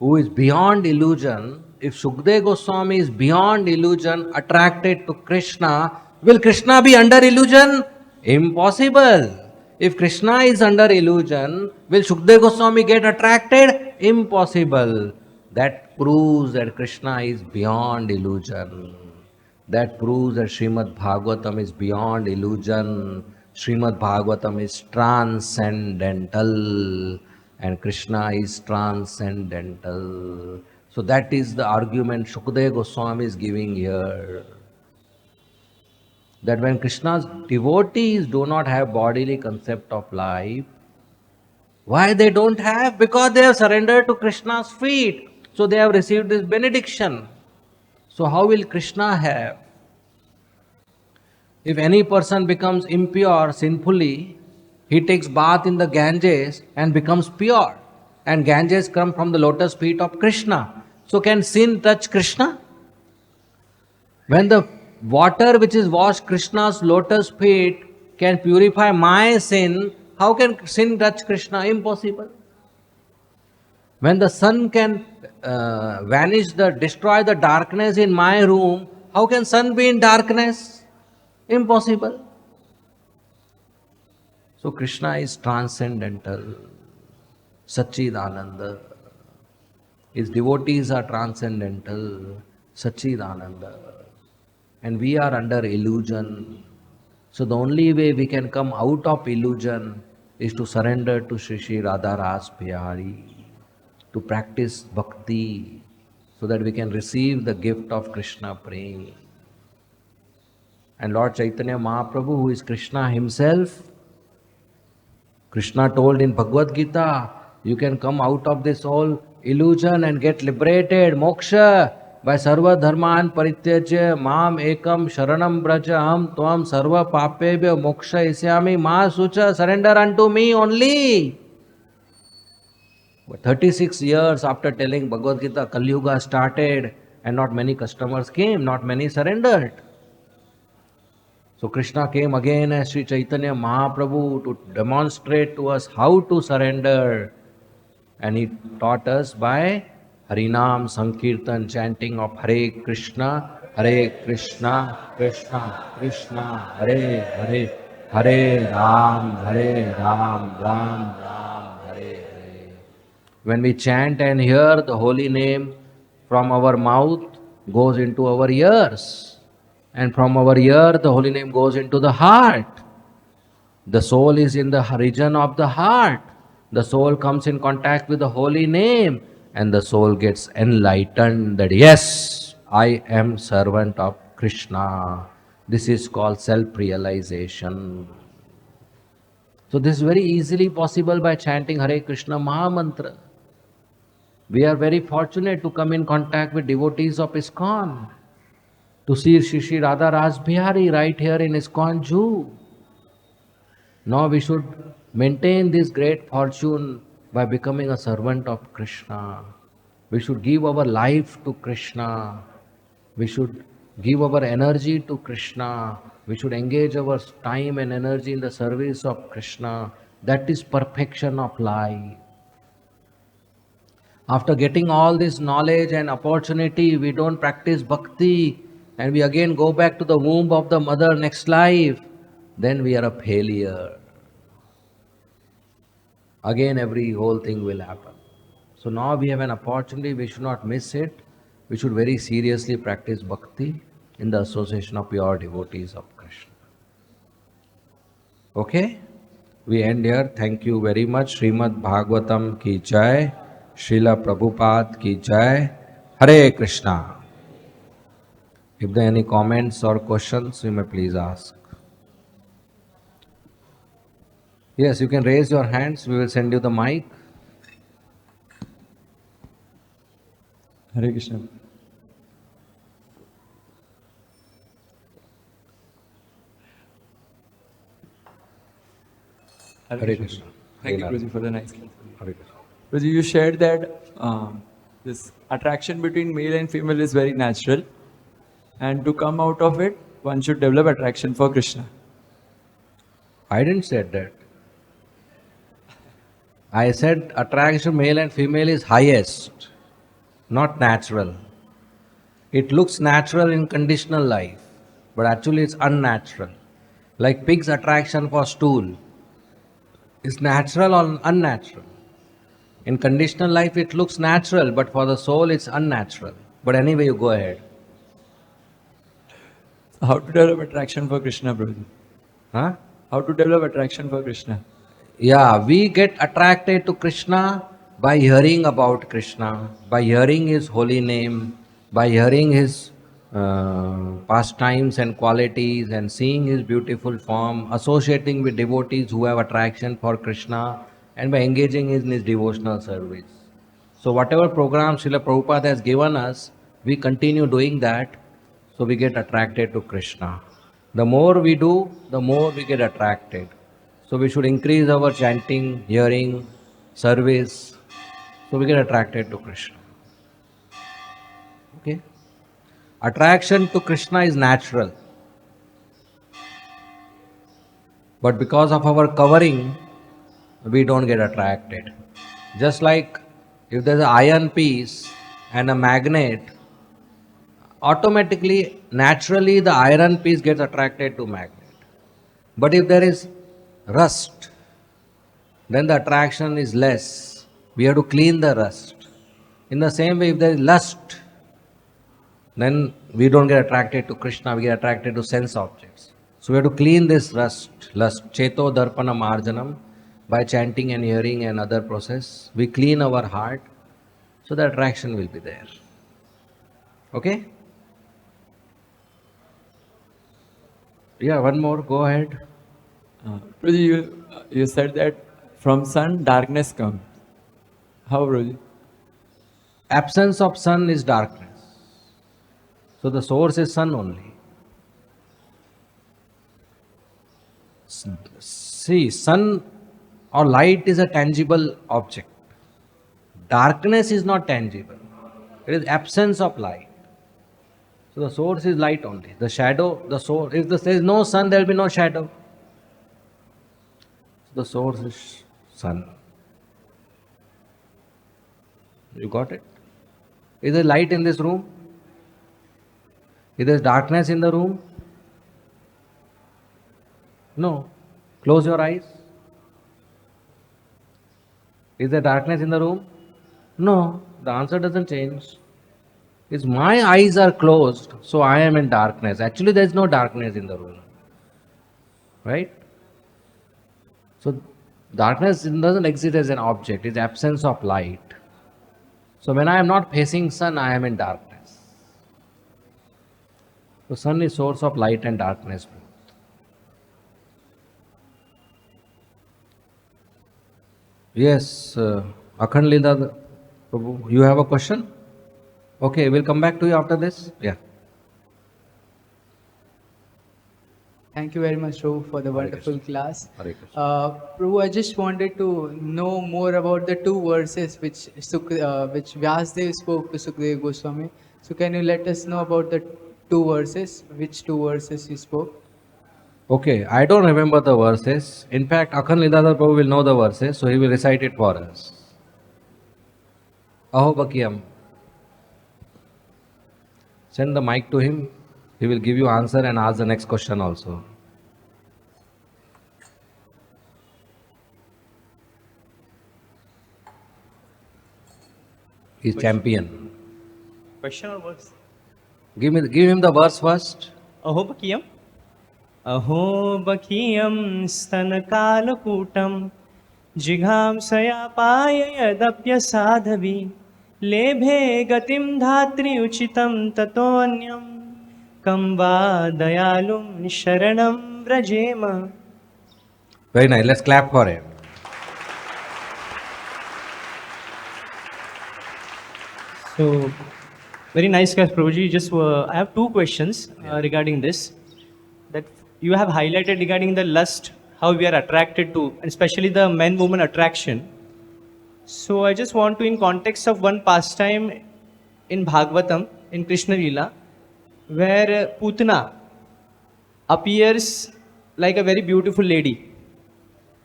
who is beyond illusion, if Shukdev Goswami is beyond illusion, attracted to Krishna, will Krishna be under illusion? Impossible. If Krishna is under illusion, will Shukdev Goswami get attracted? Impossible. That proves that Krishna is beyond illusion. That proves that Srimad Bhagavatam is beyond illusion. Srimad Bhagavatam is transcendental and Krishna is transcendental. So that is the argument Shukadeva Goswami is giving here. That when Krishna's devotees do not have bodily concept of life, why they don't have? Because they have surrendered to Krishna's feet. So they have received this benediction. So how will Krishna have? If any person becomes impure sinfully, he takes bath in the Ganges and becomes pure. And Ganges come from the lotus feet of Krishna. So can sin touch Krishna? When the water which is washed Krishna's lotus feet can purify my sin, how can sin touch Krishna? Impossible. When the sun can destroy the darkness in my room, how can sun be in darkness? Impossible. So Krishna is transcendental, Satchidananda. His devotees are transcendental, Satchidananda. And we are under illusion. So the only way we can come out of illusion is to surrender to SriSriRadhaRasbihari, to practice bhakti, so that we can receive the gift of Krishna prema. And Lord Chaitanya Mahaprabhu, who is Krishna himself, Krishna told in Bhagavad-gita, you can come out of this whole illusion and get liberated, moksha, by sarva dharman parityajya mam ekam sharanam braja aham tvam sarva papebhyo moksha isyami ma sucha, surrender unto me only. But 36 years after telling Bhagavad Gita, Kali Yuga started and not many customers came, not many surrendered. So Krishna came again as Sri Chaitanya Mahaprabhu to demonstrate to us how to surrender. And he taught us by Harinam Sankirtan, chanting of Hare Krishna, Krishna Krishna, Hare Hare, Hare Ram, Ram Ram, Hare Hare. When we chant and hear the holy name from our mouth goes into our ears. And from our ear, the holy name goes into the heart. The soul is in the region of the heart. The soul comes in contact with the holy name, and the soul gets enlightened that yes, I am servant of Krishna. This is called self-realization. So this is very easily possible by chanting Hare Krishna Maha Mantra. We are very fortunate to come in contact with devotees of ISKCON, to see SriSriRadhaRasbihari right here in ISKCON Juhu. Now we should maintain this great fortune by becoming a servant of Krishna. We should give our life to Krishna. We should give our energy to Krishna. We should engage our time and energy in the service of Krishna. That is perfection of life. After getting all this knowledge and opportunity, we don't practice bhakti and we again go back to the womb of the mother next life, then we are a failure. Again, every whole thing will happen. So now we have an opportunity, we should not miss it. We should very seriously practice bhakti in the association of pure devotees of Krishna. Okay? We end here. Thank you very much. Srimad Bhagavatam ki jai. Srila Prabhupada ki jai. Hare Krishna. If there are any comments or questions, you may please ask. Yes, you can raise your hands. We will send you the mic. Hare Krishna. Hare Krishna. Thank you, Prabhu, for the nice class. Hare Krishna. Prabhu, you shared that this attraction between male and female is very natural, and to come out of it, one should develop attraction for Krishna. I didn't say that. I said attraction male and female is highest, not natural. It looks natural in conditional life, but actually it's unnatural. Like pig's attraction for stool is natural or unnatural. In conditional life it looks natural, but for the soul it's unnatural. But anyway, you go ahead. How to develop attraction for Krishna, Prabhu? Huh? How to develop attraction for Krishna? Yeah, we get attracted to Krishna by hearing about Krishna, by hearing His holy name, by hearing His pastimes and qualities and seeing His beautiful form, associating with devotees who have attraction for Krishna, and by engaging in His devotional service. So whatever program Srila Prabhupada has given us, we continue doing that, so we get attracted to Krishna. The more we do, the more we get attracted. So we should increase our chanting, hearing, service, so we get attracted to Krishna. Okay? Attraction to Krishna is natural. But because of our covering, we don't get attracted. Just like if there's an iron piece and a magnet, automatically, naturally the iron piece gets attracted to magnet. But if there is rust, then the attraction is less. We have to clean the rust. In the same way, if there is lust, then we don't get attracted to Krishna, we get attracted to sense objects. So we have to clean this lust, cheto darpana marjanam, by chanting and hearing and other process. We clean our heart, so the attraction will be there. Okay? Yeah, one more, go ahead. Prabhu, you said that From sun, darkness comes. How, Prabhuji? Absence of sun is darkness. So the source is sun only. See, sun or light is a tangible object. Darkness is not tangible. It is absence of light. So the source is light only. The shadow, the source. If there is no sun, there will be no shadow. So the source is sun. You got it? Is there light in this room? Is there darkness in the room? No. Close your eyes. Is there darkness in the room? No. The answer doesn't change. It's my eyes are closed, so I am in darkness. Actually, there is no darkness in the room. Right? So, darkness doesn't exist as an object, it's absence of light. So, when I am not facing sun, I am in darkness. So, sun is source of light and darkness. Yes, Akhand Lila Prabhu, you have a question? Okay, we'll come back to you after this. Yeah. Thank you very much, Prabhu, for the wonderful class. Hare Krishna. Prabhu, I just wanted to know more about the two verses which which Vyasdev spoke to Sukadeva Goswami. So can you let us know about the two verses? Which two verses he spoke? Okay, I don't remember the verses. In fact, Akhand Lidadhar Prabhu will know the verses, so he will recite it for us. Aho Bakiyam. Send the mic to him. He will give you answer and ask the next question also. He's champion. Question or verse? Give him the verse first. Aho bakiyam. Aho bakiyam stanakalakutam jigham sayapaya yadapya sadhavi lebhe gatim dhatri uchitam tatonyam kam va dayalum sharanam vrajema. Very nice. Let's clap for him. So, very nice, Prabhuji. Just I have two questions regarding this. That you have highlighted regarding the lust, how we are attracted to, and especially the man-woman attraction. So, I just want to, in context of one pastime in Bhagavatam, in Krishna Lila, where Putana appears like a very beautiful lady,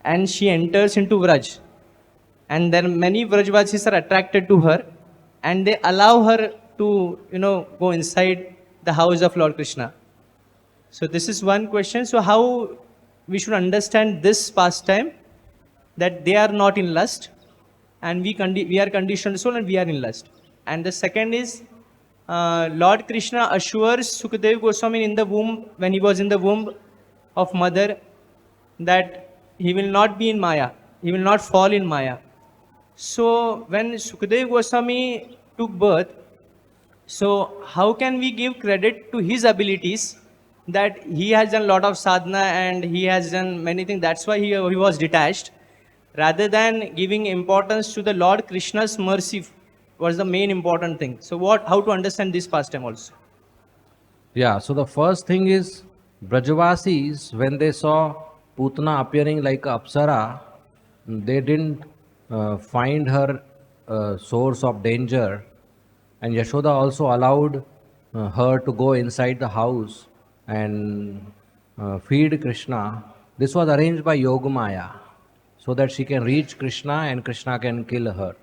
and she enters into Vraj, and then many Vrajvasis are attracted to her, and they allow her to go inside the house of Lord Krishna. So this is one question. So how we should understand this pastime, that they are not in lust and we are conditioned soul and we are in lust. And the second is Lord Krishna assures Sukadeva Goswami in the womb, when he was in the womb of mother, that he will not be in Maya, he will not fall in Maya. So when Sukadeva Goswami took birth, so how can we give credit to his abilities, that he has done a lot of sadhana and he has done many things, that's why he was detached, rather than giving importance to the Lord Krishna's mercy was the main important thing. So how to understand this pastime also? Yeah, so the first thing is Brajavasis, when they saw Putana appearing like a Apsara, they didn't find her source of danger, and Yashoda also allowed her to go inside the house and feed Krishna. This was arranged by Yogamaya so that she can reach Krishna and Krishna can kill her.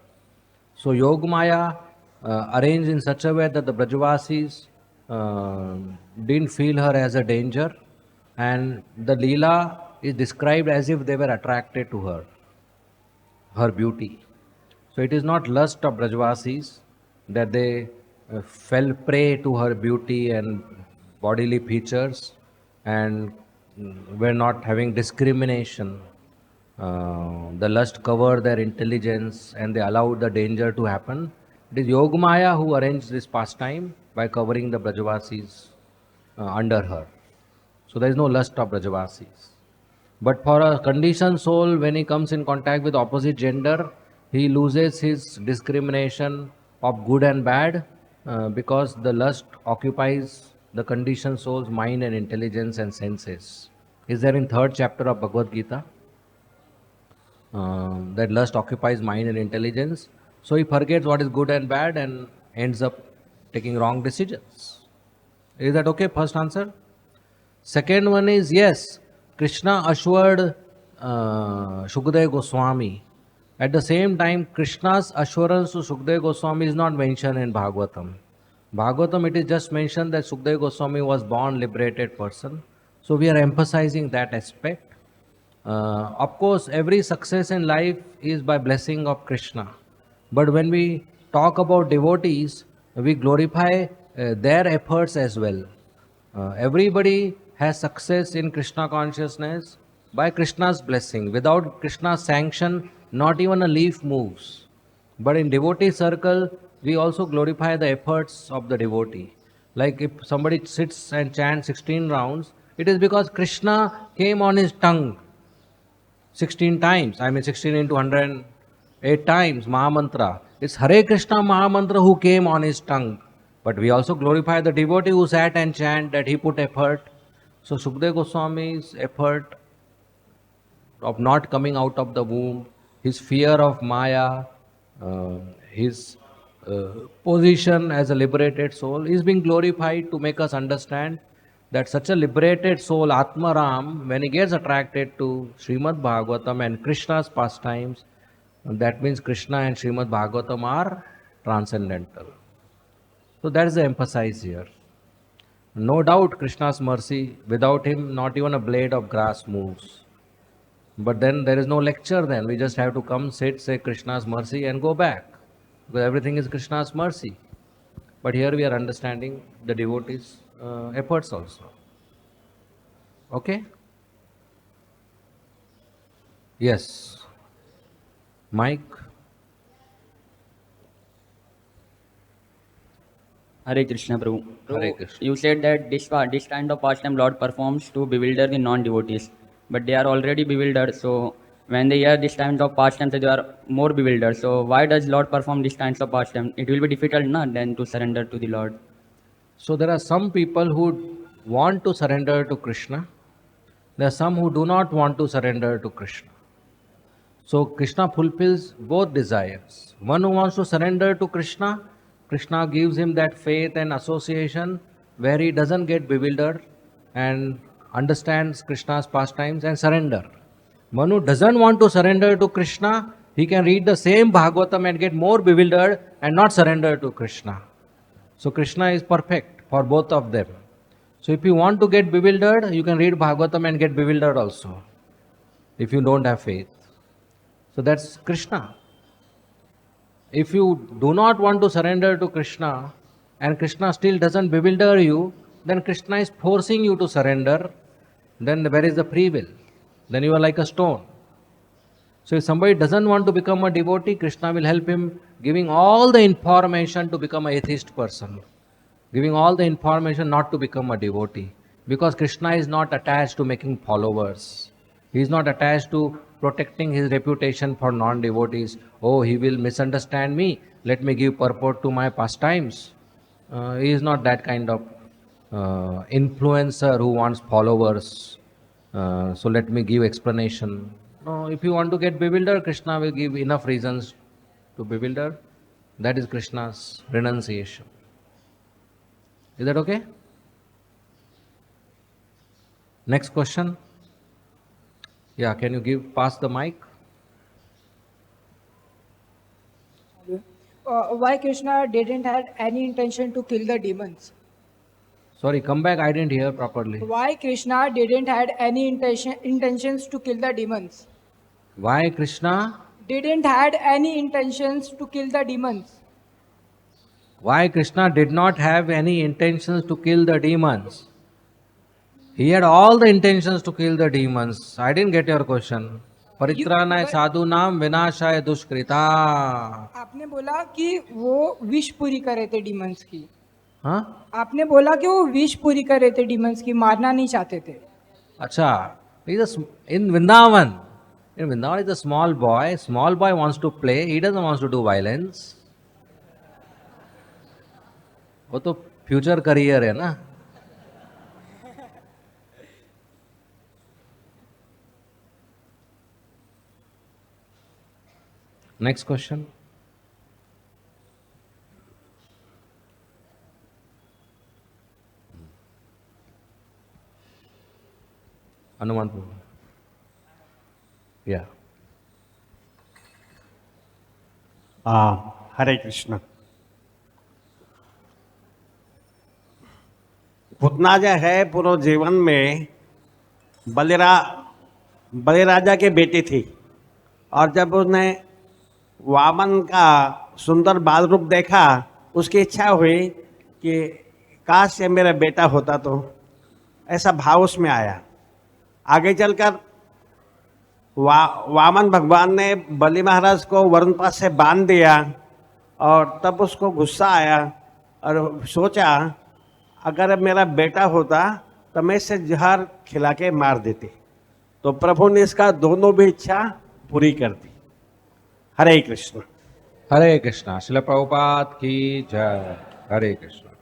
So Yogamaya arranged in such a way that the Brajavasis didn't feel her as a danger, and the Leela is described as if they were attracted to her beauty. So it is not lust of Brajavasis that they fell prey to her beauty and bodily features and were not having discrimination. The lust covered their intelligence and they allowed the danger to happen. It is Yogamaya who arranged this pastime by covering the Brajavasis under her. So there is no lust of Brajavasis. But for a conditioned soul, when he comes in contact with opposite gender, he loses his discrimination of good and bad because the lust occupies the conditioned soul's mind and intelligence and senses. Is there in third chapter of Bhagavad-gita? That lust occupies mind and intelligence. So he forgets what is good and bad and ends up taking wrong decisions. Is that okay? First answer. Second one is yes, Krishna assured Shukdev Goswami. At the same time, Krishna's assurance to Shukdev Goswami is not mentioned in Bhagavatam. Bhagavatam, it is just mentioned that Shukdev Goswami was born liberated person. So we are emphasizing that aspect. Of course, every success in life is by blessing of Krishna. But when we talk about devotees, we glorify their efforts as well. Everybody has success in Krishna consciousness by Krishna's blessing. Without Krishna's sanction, not even a leaf moves. But in devotee circle, we also glorify the efforts of the devotee. Like if somebody sits and chants 16 rounds, it is because Krishna came on his tongue 16 times. 16 into 108 times, Mahamantra. It's Hare Krishna Mahamantra who came on his tongue. But we also glorify the devotee who sat and chanted, that he put effort. So Shukdev Goswami's effort of not coming out of the womb, his fear of Maya, his position as a liberated soul is being glorified to make us understand that such a liberated soul, Atmaram, when he gets attracted to Srimad Bhagavatam and Krishna's pastimes, that means Krishna and Srimad Bhagavatam are transcendental. So that is the emphasis here. No doubt Krishna's mercy, without him not even a blade of grass moves. But then there is no lecture then, we just have to come, sit, say Krishna's mercy and go back. Because everything is Krishna's mercy. But here we are understanding the devotees' efforts also. Okay? Yes. Mike? Hare Krishna, Prabhu. Hare Krishna. You said that this kind of pastime Lord performs to bewilder the non-devotees, but they are already bewildered. So when they hear this kind of pastime, they are more bewildered. So why does Lord perform this kinds of pastime? It will be difficult, not then to surrender to the Lord. So there are some people who want to surrender to Krishna. There are some who do not want to surrender to Krishna. So Krishna fulfills both desires. One who wants to surrender to Krishna, Krishna gives him that faith and association where he doesn't get bewildered and understands Krishna's pastimes and surrender. One who doesn't want to surrender to Krishna, he can read the same Bhagavatam and get more bewildered and not surrender to Krishna. So Krishna is perfect for both of them. So if you want to get bewildered, you can read Bhagavatam and get bewildered also, if you don't have faith. So that's Krishna. If you do not want to surrender to Krishna and Krishna still doesn't bewilder you, then Krishna is forcing you to surrender. Then where is the free will? Then you are like a stone. So if somebody doesn't want to become a devotee, Krishna will help him, giving all the information to become an atheist person, giving all the information not to become a devotee. Because Krishna is not attached to making followers. He is not attached to protecting his reputation for non-devotees. Oh, he will misunderstand me. Let me give purport to my pastimes. He is not that kind of influencer who wants followers. So let me give explanation. No, if you want to get bewildered, Krishna will give enough reasons to bewilder. That is Krishna's renunciation. Is that okay? Next question. Yeah, can you pass the mic? Why Krishna didn't have any intention to kill the demons? Sorry, come back, I didn't hear properly. Why Krishna didn't had any intentions to kill the demons? Why Krishna? Didn't had any intentions to kill the demons. Why Krishna did not have any intentions to kill the demons? He had all the intentions to kill the demons. I didn't get your question. परित्राणाय साधु नाम विनाशाय दुष्कृता. आपने बोला कि वो wish पूरी करे थे demons की. हाँ? आपने बोला कि वो विश पूरी करे थे demons की, मारना नहीं चाहते थे. अच्छा, In Vrindavan. In Vrindavan is a small boy. Small boy wants to play. He doesn't want to do violence. वो तो फ्यूचर करियर है ना. Next question. Hanuman Prabhu. Yeah. हरे कृष्ण. पुतना जो है पूरे जीवन में बलिराजा के बेटी थी, और जब उसने वामन का सुंदर बाल रूप देखा, उसकी इच्छा हुई कि काश ये मेरा बेटा होता, तो ऐसा भाव उसमें आया. आगे चलकर वामन भगवान ने बलि महाराज को वरुण पास से बांध दिया, और तब उसको गुस्सा आया और सोचा अगर मेरा बेटा होता तो मैं इसे जहर खिला के मार देती. तो प्रभु ने इसका दोनों भी इच्छा पूरी कर दी. हरे कृष्ण. हरे कृष्णा. श्रील प्रभुपाद की जय. हरे कृष्णा.